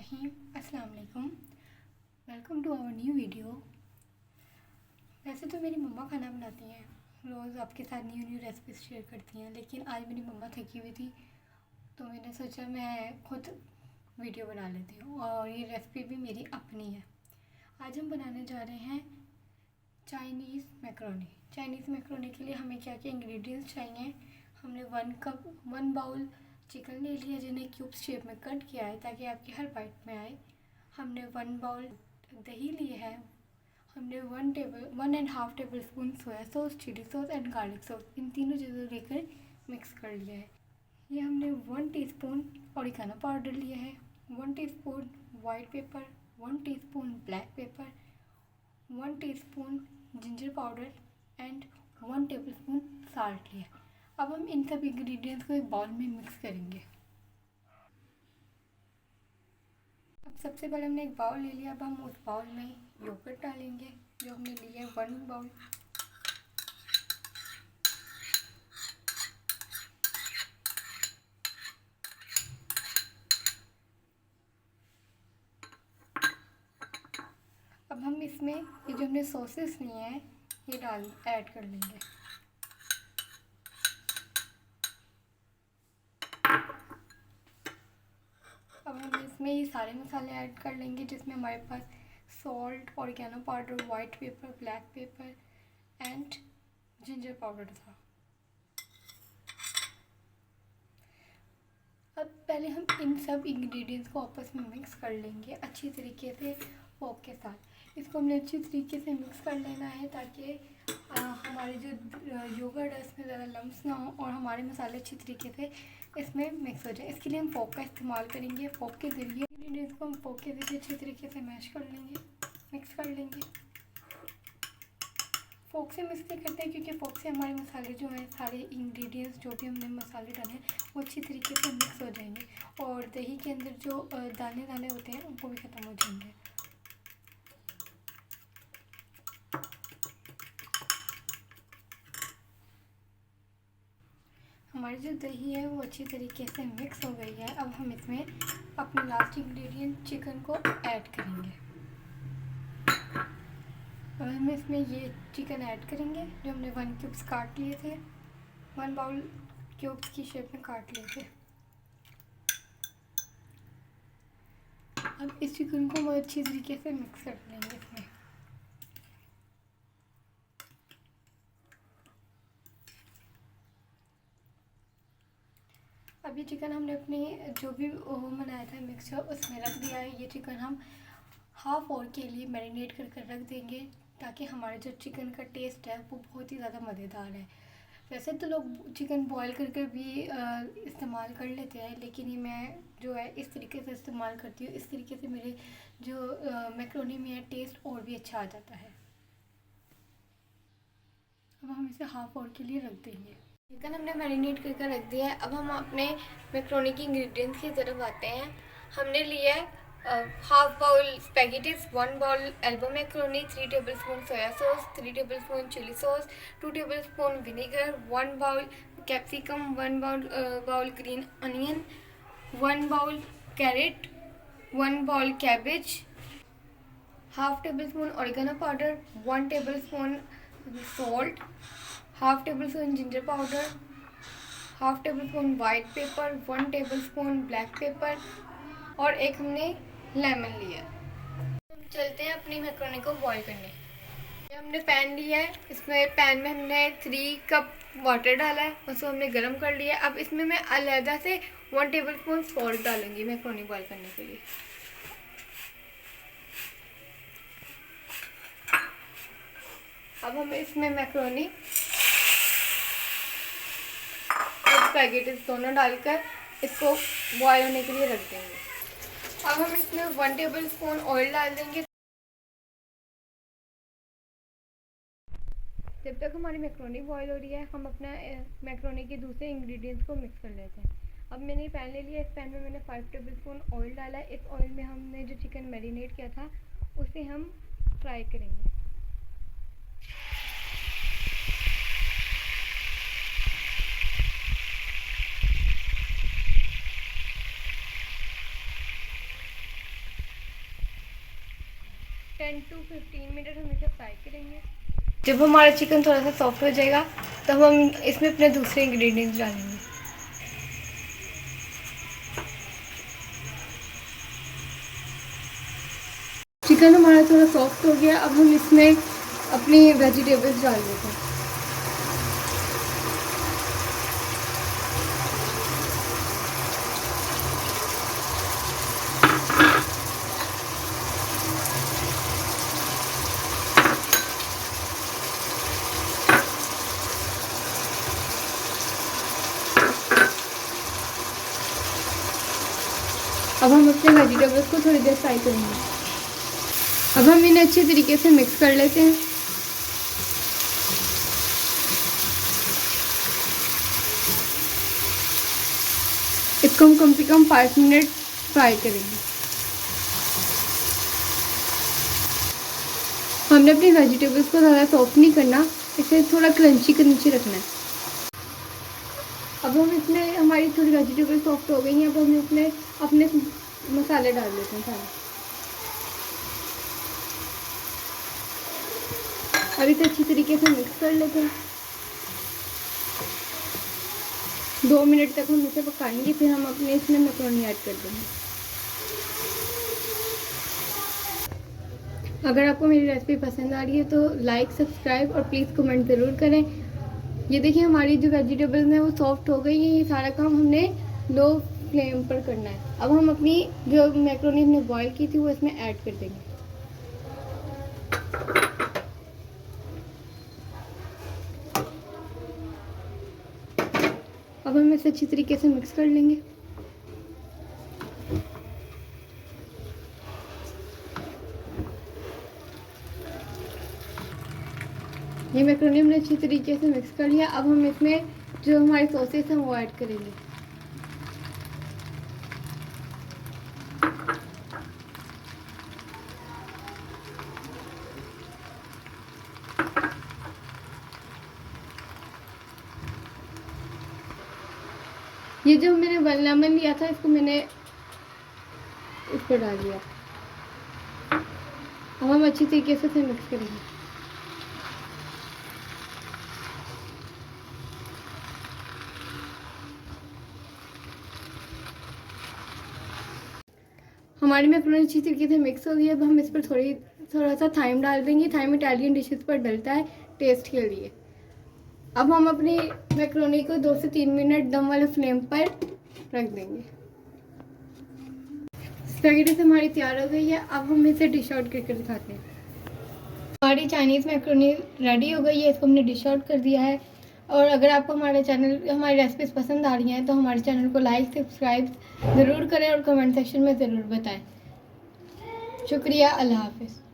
बिस्मिल्लाहिर्रहमानिर्रहीम। अस्सलाम वालेकुम। Welcome to our new video. वैसे तो मेरी मम्मा खाना बनाती हैं, रोज़ आपके साथ न्यू रेसिपीज़ शेयर करती हैं, लेकिन आज मेरी मम्मा थकी हुई थी तो मैंने सोचा मैं खुद वीडियो बना लेती हूँ और ये रेसिपी भी मेरी अपनी है। आज हम बनाने जा रहे हैं चाइनीज़ मैकरोनी। चाइनीज़ मैकरोनी के लिए हमें क्या क्या इंग्रेडिएंट्स चाहिए। हमने 1 बाउल चिकन ले लिया जिन्हें क्यूब्स शेप में कट किया है ताकि आपकी हर बाइट में आए। हमने 1 बाउल दही लिए है। हमने 1.5 tablespoon soya sauce, chilli sauce and garlic sauce, इन तीनों चीज़ों लेकर मिक्स कर लिया है। ये हमने 1 टीस्पून ऑरिगेनो पाउडर लिया है, 1 teaspoon white pepper, 1 teaspoon black pepper, 1 teaspoon ginger powder and 1 table spoon salt लिया। अब हम इन सब इंग्रेडिएंट्स को एक बाउल में मिक्स करेंगे। अब सबसे पहले हमने एक बाउल ले लिया। अब हम उस बाउल में योगर्ट डालेंगे जो हमने लिया है 1 बाउल। अब हम इसमें ये जो हमने सॉसेस लिए हैं ये ऐड कर लेंगे। अब हम इसमें ये सारे मसाले ऐड कर लेंगे जिसमें हमारे पास salt, oregano powder, white pepper, black pepper and ginger powder था। अब पहले हम इन सब इंग्रेडिएंट्स को आपस में मिक्स कर लेंगे अच्छी तरीके से फोक के साथ। इसको हमने अच्छी तरीके से मिक्स कर लेना है ताकि हमारे जो योगर्ट है इसमें ज़्यादा लम्स ना हो और हमारे मसाले अच्छी तरीके से इसमें मिक्स हो जाए। इसके लिए हम फोक का इस्तेमाल करेंगे। फोक के ज़रिए इंग्रेडिएंट्स को हम फोक के ज़रिए अच्छी तरीके से मैश कर लेंगे, मिक्स कर लेंगे। फोक से मिक्स नहीं करते हैं क्योंकि फोक से हमारे मसाले जो हैं, सारे इंग्रेडिएंट्स जो भी हमने मसाले डाले हैं वो अच्छी तरीके से मिक्स हो जाएंगे और दही के अंदर जो दाने दाने होते हैं उनको भी ख़त्म हो जाएंगे। हमारी जो दही है वो अच्छी तरीके से मिक्स हो गई है। अब हम इसमें अपने लास्ट इंग्रेडिएंट चिकन को ऐड करेंगे। अब हम इसमें ये चिकन ऐड करेंगे जो हमने 1 क्यूब्स काट लिए थे, 1 बाउल क्यूब्स की शेप में काट लिए थे। अब इस चिकन को बहुत अच्छी तरीके से मिक्स कर लेंगे इसमें। अब ये चिकन हमने अपने जो भी वो बनाया था मिक्सचर उसमें रख दिया है। ये चिकन हम हाफ आवर के लिए मैरिनेट कर रख देंगे ताकि हमारा जो चिकन का टेस्ट है वो बहुत ही ज़्यादा मज़ेदार है। वैसे तो लोग चिकन बॉयल करके भी इस्तेमाल कर लेते हैं, लेकिन ये मैं जो है इस तरीके से इस्तेमाल करती हूँ। इस तरीके से मेरे जो मैकरोनी में है टेस्ट और भी अच्छा आ जाता है। अब हम इसे हाफ आवर के लिए रख देंगे। चिकन हमने मैरिनेट करके रख दिया है। अब हम अपने मैकरोनी की इंग्रेडिएंट्स की तरफ आते हैं। हमने लिया है half bowl spaghettis, 1 bowl elbow macaroni, 3 tablespoon soya sauce, 3 tablespoon chilli sauce, 2 tablespoon vinegar, 1 bowl capsicum, 1 bowl green onion, 1 bowl carrot, 1 bowl cabbage, half tablespoon oregano powder, 1 tablespoon salt, half tablespoon ginger powder, half tablespoon white pepper, 1 tablespoon black pepper और एक हमने lemon लिया। हम चलते हैं अपनी macaroni को boil करने। ये हमने पैन लिया है, इसमें पैन में हमने 3 कप वाटर डाला है, उसको हमने गर्म कर लिया। अब इसमें मैं अलहदा से 1 टेबल स्पून सॉल्ट डालूंगी मैकरोनी बॉईल करने के लिए। अब हम इसमें मैकरोनी और स्पैगेटीज दोनों डालकर इसको बॉईल होने के लिए रख देंगे। अब हम इसमें 1 टेबल स्पून ऑयल डाल देंगे। जब तक हमारी मैकरोनी बॉईल हो रही है हम अपना मैकरोनी के दूसरे इंग्रेडिएंट्स को मिक्स कर लेते हैं। अब मैंने पैन ले लिया, इस पैन में मैंने 5 टेबल स्पून ऑयल डाला है। इस ऑयल में हमने जो चिकन मैरिनेट किया था उसे हम फ्राई करेंगे। 10 to 15 मिनट हम इसे फ्राई करेंगे। जब हमारा चिकन थोड़ा सा सॉफ्ट हो जाएगा तब हम इसमें अपने दूसरे इंग्रेडिएंट्स डालेंगे। चिकन हमारा थोड़ा सॉफ्ट हो गया, अब हम इसमें अपनी वेजिटेबल्स डाल देते हैं। अब हम अपने वेजिटेबल्स को थोड़ी देर फ्राई करेंगे। अब हम इन्हें अच्छे तरीके से मिक्स कर लेते हैं। इसको हम कम से कम 5 मिनट फ्राई करेंगे। हमने अपनी वेजिटेबल्स को ज़्यादा सॉफ्ट नहीं करना, इसे थोड़ा क्रंची क्रंची रखना है। अब हम इसमें हमारी थोड़ी वेजिटेबल सॉफ्ट हो गई हैं। अब हम इसमें अपने मसाले डाल देते हैं सारे। अब इसे अच्छी तरीके से मिक्स कर लेते हैं। 2 मिनट तक हम इसे पकाएंगे, फिर हम अपने इसमें मैक्रोनी ऐड कर देंगे। अगर आपको मेरी रेसिपी पसंद आ रही है तो लाइक, सब्सक्राइब और प्लीज़ कमेंट ज़रूर करें। ये देखिए हमारी जो वेजिटेबल्स हैं वो सॉफ्ट हो गई है। ये सारा काम हमने लो फ्लेम पर करना है। अब हम अपनी जो मैक्रोनी हमने बॉईल की थी वो इसमें ऐड कर देंगे। अब हम इसे अच्छी तरीके से मिक्स कर लेंगे। ये मैक्रोनी हमने अच्छी तरीके से मिक्स कर लिया। अब हम इसमें जो हमारे सॉसेस हैं वो ऐड करेंगे। ये जो मैंने 1 लेमन लिया था इसको मैंने इस पर डाल दिया। अब हम अच्छी तरीके से इसे मिक्स करेंगे। हमारी मैक्रोनी अच्छी तरीके से मिक्स हो गई है। अब हम इस पर थोड़ा सा थाइम डाल देंगे। थाइम इटालियन डिशेस पर डलता है टेस्ट के लिए। अब हम अपनी मैक्रोनी को 2 से 3 मिनट दम वाले फ्लेम पर रख देंगे। स्पैगेटी हमारी तैयार हो गई है। अब हम इसे डिश आउट करके दिखाते हैं। हमारी चाइनीज़ मैक्रोनी रेडी हो गई है। इसको हमने डिश आउट कर दिया है। और अगर आपको हमारी रेसिपीज़ पसंद आ रही हैं तो हमारे चैनल को लाइक, सब्सक्राइब ज़रूर करें और कमेंट सेक्शन में ज़रूर बताएं। शुक्रिया। अल्लाह हाफ़िज़।